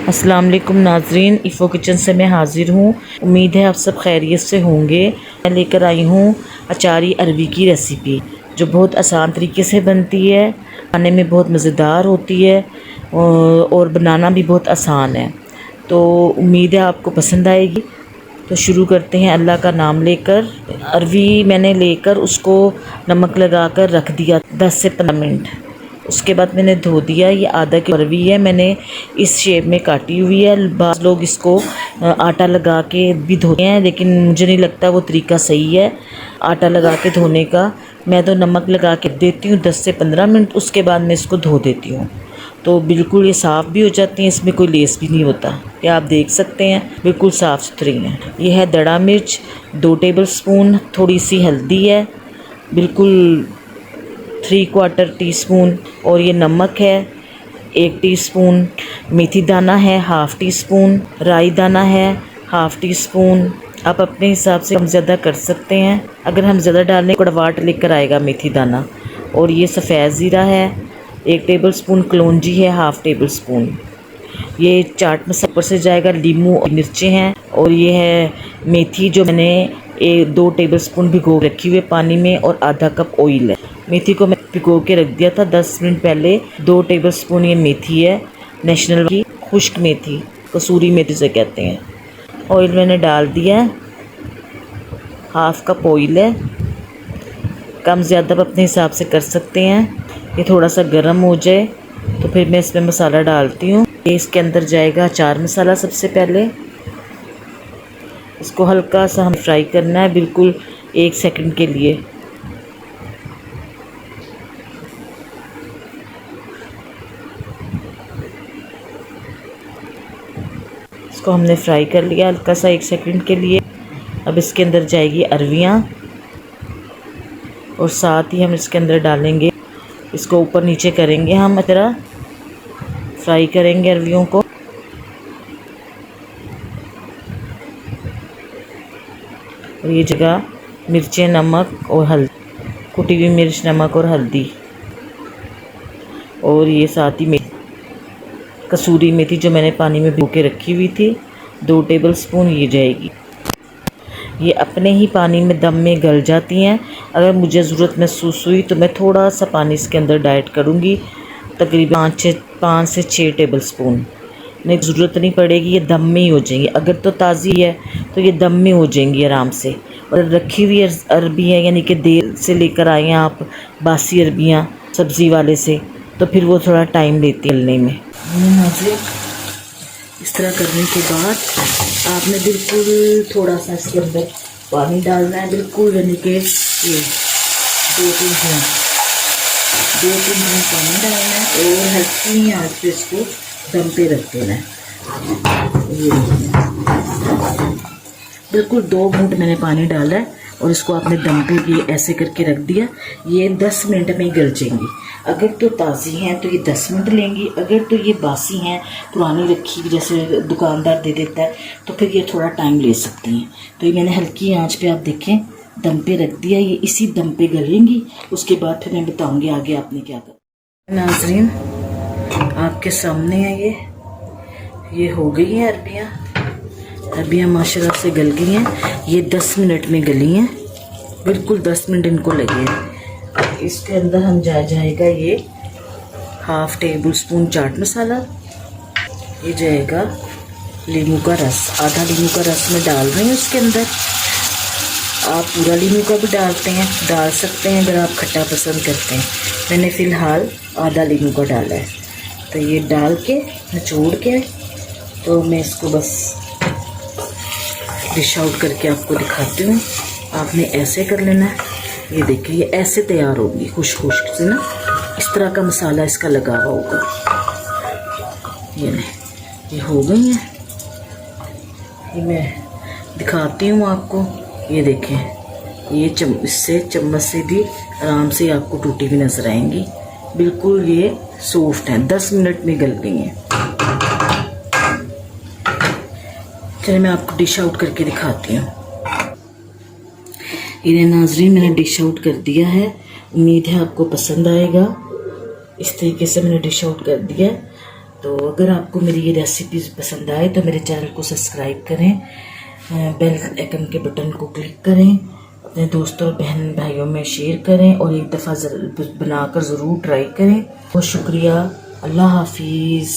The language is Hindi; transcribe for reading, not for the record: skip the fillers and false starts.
अस्सलाम वालेकुम नाजरीन, इफ़ो किचन से मैं हाज़िर हूँ। उम्मीद है आप सब खैरियत से होंगे। मैं लेकर आई हूँ अचारी अरबी की रेसिपी, जो बहुत आसान तरीके से बनती है, खाने में बहुत मज़ेदार होती है और बनाना भी बहुत आसान है। तो उम्मीद है आपको पसंद आएगी। तो शुरू करते हैं अल्लाह का नाम लेकर। अरबी मैंने लेकर उसको नमक लगा कर रख दिया 10 से 15 मिनट। उसके बाद मैंने धो दिया। ये आधा किलो अरबी है, मैंने इस शेप में काटी हुई है। बाज़ लोग इसको आटा लगा के भी धोते हैं, लेकिन मुझे नहीं लगता वो तरीका सही है आटा लगा के धोने का। मैं तो नमक लगा के देती हूँ 10 से 15 मिनट, उसके बाद मैं इसको धो देती हूँ। तो बिल्कुल ये साफ़ भी हो जाती हैं, इसमें कोई लेस भी नहीं होता। ये आप देख सकते हैं बिल्कुल साफ़ सुथरी हैं। ये है दड़ा मिर्च 2 टेबल स्पून, थोड़ी सी हल्दी है बिल्कुल 3/4 टीस्पून, और ये नमक है 1 टीस्पून, मेथी दाना है 1/2 टीस्पून, राई दाना है 1/2 टीस्पून। आप अपने हिसाब से कम ज़्यादा कर सकते हैं। अगर हम ज़्यादा डालें कड़वाहट लेकर आएगा मेथी दाना। और ये सफ़ेद ज़ीरा है 1 टेबल स्पून, कलौंजी है 1/2 टेबल स्पून। ये चाट मसाला ऊपर से जाएगा, लीमू और मिर्चें हैं। और ये है मेथी, जो मैंने 2 टेबल स्पून भिगो रखी हुई है पानी में, और आधा कप ऑयल है। मेथी को मैं भिगो के रख दिया था 10 मिनट पहले। 2 टेबल स्पून ये मेथी है, नेशनल की खुश्क मेथी, कसूरी मेथी से कहते हैं। ऑयल मैंने डाल दिया है, 1/2 कप ऑयल है। कम ज़्यादा आप अपने हिसाब से कर सकते हैं। ये थोड़ा सा गर्म हो जाए तो फिर मैं इसमें मसाला डालती हूँ। इसके अंदर जाएगा अचार मसाला। सबसे पहले इसको हल्का सा हम फ्राई करना है, बिल्कुल 1 सेकंड के लिए। इसको हमने फ्राई कर लिया हल्का सा 1 सेकंड के लिए। अब इसके अंदर जाएगी अरवियाँ, और साथ ही हम इसके अंदर डालेंगे, इसको ऊपर नीचे करेंगे, हम तरह फ्राई करेंगे अरवियों को। और ये जगह मिर्चें, नमक और हल्दी, कुटी हुई मिर्च, नमक और हल्दी, और ये साथ ही कसूरी मेथी जो मैंने पानी में भिगो के रखी हुई थी 2 टेबल स्पून, ये जाएगी। ये अपने ही पानी में दम में गल जाती हैं। अगर मुझे ज़रूरत महसूस हुई तो मैं थोड़ा सा पानी इसके अंदर ऐड करूँगी, तकरीबन 5 से 6 टेबल स्पून। नहीं, ज़रूरत नहीं पड़ेगी, ये दम में ही हो जाएंगी। अगर तो ताज़ी है तो ये दम में हो जाएंगी आराम से। और रखी हुई अरबी है, यानी कि देर से लेकर आए हैं आप बासी अरबियाँ सब्ज़ी वाले से, तो फिर वो थोड़ा टाइम लेती है गलने में। इस तरह करने के बाद आपने बिल्कुल थोड़ा सा इसके अंदर पानी डालना है, बिल्कुल यानी कि ये 2-3 बूंद पानी डालना है, और हल्की आंच पे इसको दम पे रख देना है। ये बिल्कुल 2 घूंट मैंने पानी डाला है, और इसको आपने दम पे ये ऐसे करके रख दिया। ये 10 मिनट में गल जाएंगी। अगर तो ताज़ी हैं तो ये 10 मिनट लेंगी, अगर तो ये बासी हैं, पुरानी रखी जैसे दुकानदार दे देता है, तो फिर ये थोड़ा टाइम ले सकती हैं। तो ये मैंने हल्की आंच पे, आप देखें, दम पे रख दिया। ये इसी दम पे गलेंगी। उसके बाद फिर मैं बताऊंगी आगे आपने क्या करना। नाज़रीन, आपके सामने है ये हो गई हैं अरबियाँ माशाल्लाह से गल गई हैं। ये 10 मिनट में गली हैं, बिल्कुल 10 मिनट इनको लगे हैं। इसके अंदर हम जाएगा ये 1/2 टेबल स्पून चाट मसाला, ये जाएगा लीमू का रस, आधा लीमू का रस में डाल रही हूँ उसके अंदर। आप पूरा लीमू का भी डाल सकते हैं अगर आप खट्टा पसंद करते हैं। मैंने फ़िलहाल आधा लीमू का डाला है। तो ये डाल के निचोड़ के, तो मैं इसको बस डिश आउट करके आपको दिखाती हूँ। आपने ऐसे कर लेना है। ये देखिए, ये ऐसे तैयार होगी खुश्क से ना, इस तरह का मसाला इसका लगा हुआ होगा। ये हो गई है। ये मैं दिखाती हूँ आपको। ये देखें, ये इससे चम्मच से भी आराम से आपको टूटी हुई नजर आएंगी। बिल्कुल ये सॉफ्ट है, 10 मिनट में गल गई हैं। चलिए मैं आपको डिश आउट करके दिखाती हूँ। इन्हें नाजरीन मैंने डिश आउट कर दिया है। उम्मीद है आपको पसंद आएगा। इस तरीके से मैंने डिश आउट कर दिया। तो अगर आपको मेरी ये रेसिपीज़ पसंद आए तो मेरे चैनल को सब्सक्राइब करें, बेल आइकन के बटन को क्लिक करें, अपने दोस्तों और बहन भाइयों में शेयर करें और एक दफ़ा बनाकर ज़रूर ट्राई करें। बहुत शुक्रिया। अल्लाह हाफिज़।